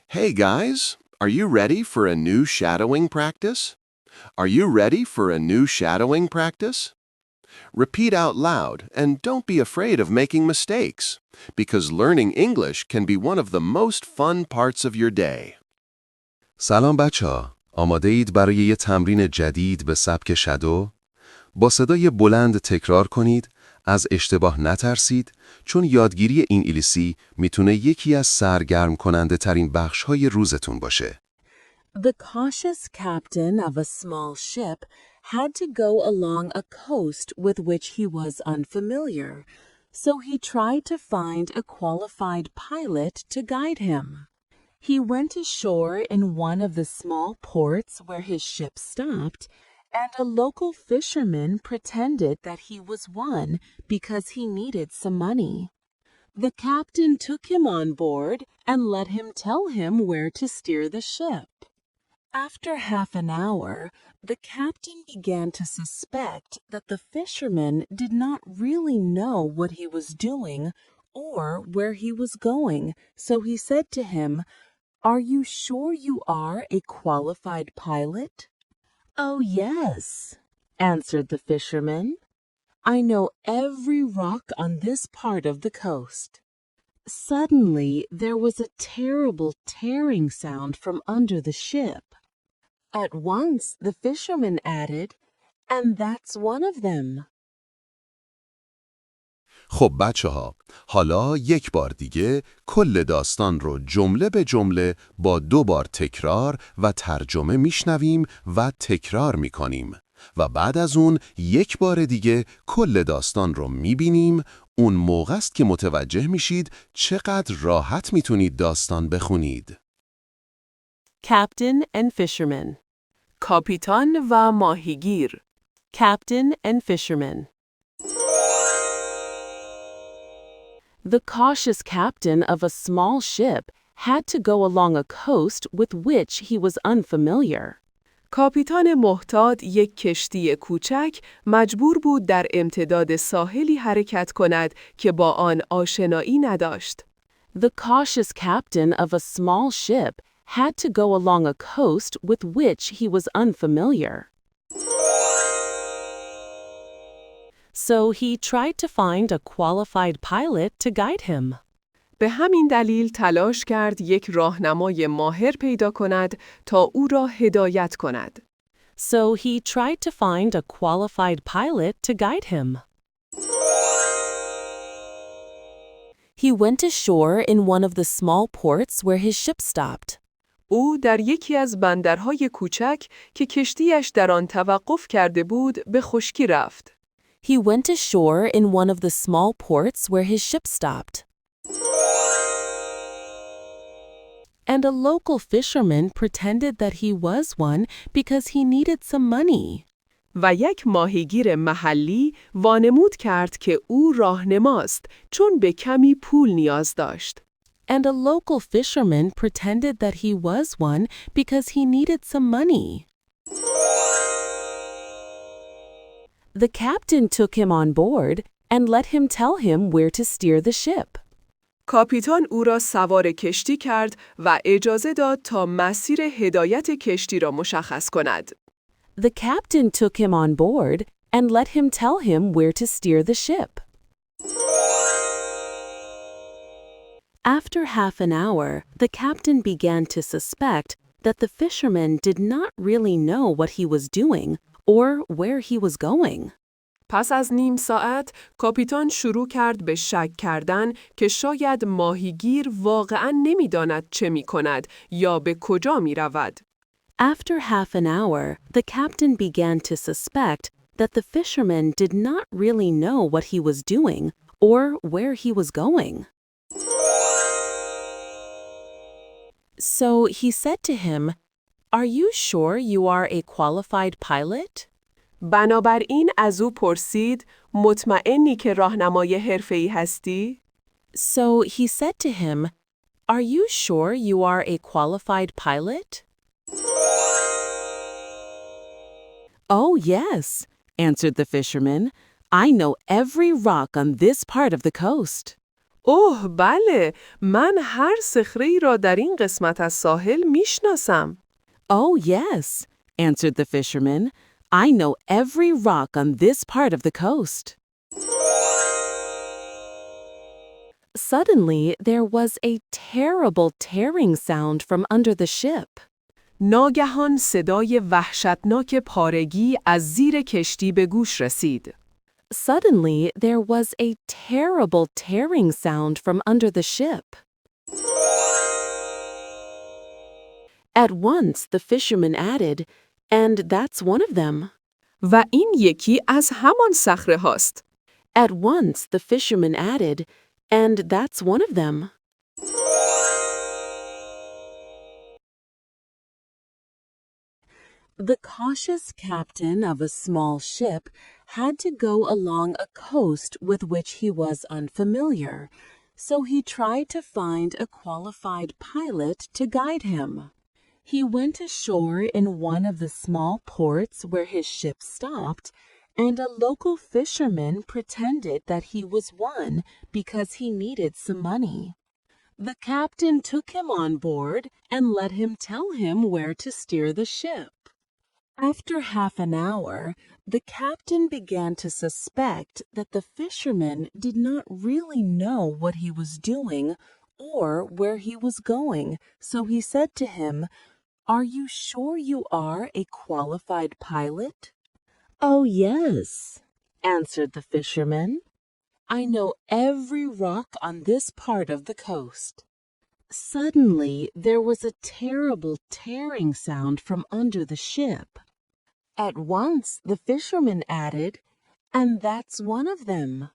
Hey guys, are you ready for a new shadowing practice? Are you ready for a new shadowing practice? Repeat out loud and don't be afraid of making mistakes, because learning English can be one of the most fun parts of your day. سلام بچه‌ها. آماده اید برای یه تمرین جدید به سبک شادو؟ با صدای بلند تکرار کنید، از اشتباه نترسید، چون یادگیری انگلیسی میتونه یکی از سرگرم کننده ترین بخش‌های روزتون باشه. The cautious captain of a small ship had to go along a coast with which he was unfamiliar, so he tried to find a qualified pilot to guide him. He went ashore in one of the small ports where his ship stopped, and a local fisherman pretended that he was one because he needed some money. The captain took him on board and let him tell him where to steer the ship. After half an hour, the captain began to suspect that the fisherman did not really know what he was doing or where he was going, so he said to him, "Are you sure you are a qualified pilot?" "Oh, yes," answered the fisherman. "I know every rock on this part of the coast." Suddenly, there was a terrible tearing sound from under the ship. At once, the fisherman added, "And that's one of them." خب بچه‌ها، حالا یک بار دیگه کل داستان رو جمله به جمله با 2 بار تکرار و ترجمه میشنویم و تکرار میکنیم و بعد از اون یک بار دیگه کل داستان رو میبینیم. اون موقع است که متوجه میشید چقدر راحت میتونید داستان بخونید. Captain and fisherman. کاپیتان و ماهیگیر. Captain and fisherman. The cautious captain of a small ship had to go along a coast with which he was unfamiliar. کاپیتان محتاط یک کشتی کوچک مجبور بود در امتداد ساحلی حرکت کند که با آن آشنایی نداشت. The cautious captain of a small ship had to go along a coast with which he was unfamiliar. So he tried to find a qualified pilot to guide him. به همین دلیل تلاش کرد یک راهنمای ماهر پیدا کند تا او را هدایت کند. So he tried to find a qualified pilot to guide him. He went ashore in one of the small ports where his ship stopped. او در یکی از بندرهای کوچک که کشتیش در آن توقف کرده بود به خشکی رفت. He went ashore in one of the small ports where his ship stopped. And a local fisherman pretended that he was one because he needed some money. و یک ماهیگیر محلی وانمود کرد که او راهنماست چون به کمی پول نیاز داشت. And a local fisherman pretended that he was one because he needed some money. The captain took him on board and let him tell him where to steer the ship. کاپیتان او را سوار کشتی کرد و اجازه داد تا مسیر هدایت کشتی را مشخص کند. The captain took him on board and let him tell him where to steer the ship. After half an hour, the captain began to suspect that the fisherman did not really know what he was doing or where he was going. پس از نیم ساعت، کاپیتان شروع کرد به شک کردن که شاید ماهیگیر واقعاً نمی‌داند چه می‌کند یا به کجا می‌رود. After half an hour, the captain began to suspect that the fisherman did not really know what he was doing or where he was going. So he said to him, "Are you sure you are a qualified pilot?" بنابراین از او پرسید، مطمئنی که راهنمای حرفه‌ای هستی؟ So he said to him, "Are you sure you are a qualified pilot?" "Oh, yes," answered the fisherman. "I know every rock on this part of the coast." اوه بله، من هر صخره‌ای را در این قسمت از ساحل میشناسم. Oh, yes, answered the fisherman. I know every rock on this part of the coast. Suddenly, there was a terrible tearing sound from under the ship. ناگهان صدای وحشتناک پارگی از زیر کشتی به گوش رسید. Suddenly, there was a terrible tearing sound from under the ship. At once, the fisherman added, "And that's one of them." و این یکی از همان صخره هاست. At once, the fisherman added, "And that's one of them." The cautious captain of a small ship had to go along a coast with which he was unfamiliar, so he tried to find a qualified pilot to guide him. He went ashore in one of the small ports where his ship stopped, and a local fisherman pretended that he was one because he needed some money. The captain took him on board and let him tell him where to steer the ship. After half an hour, the captain began to suspect that the fisherman did not really know what he was doing or where he was going, so he said to him, "Are you sure you are a qualified pilot?" "Oh, yes," answered the fisherman. "I know every rock on this part of the coast." Suddenly, there was a terrible tearing sound from under the ship. At once, the fisherman added, "And that's one of them."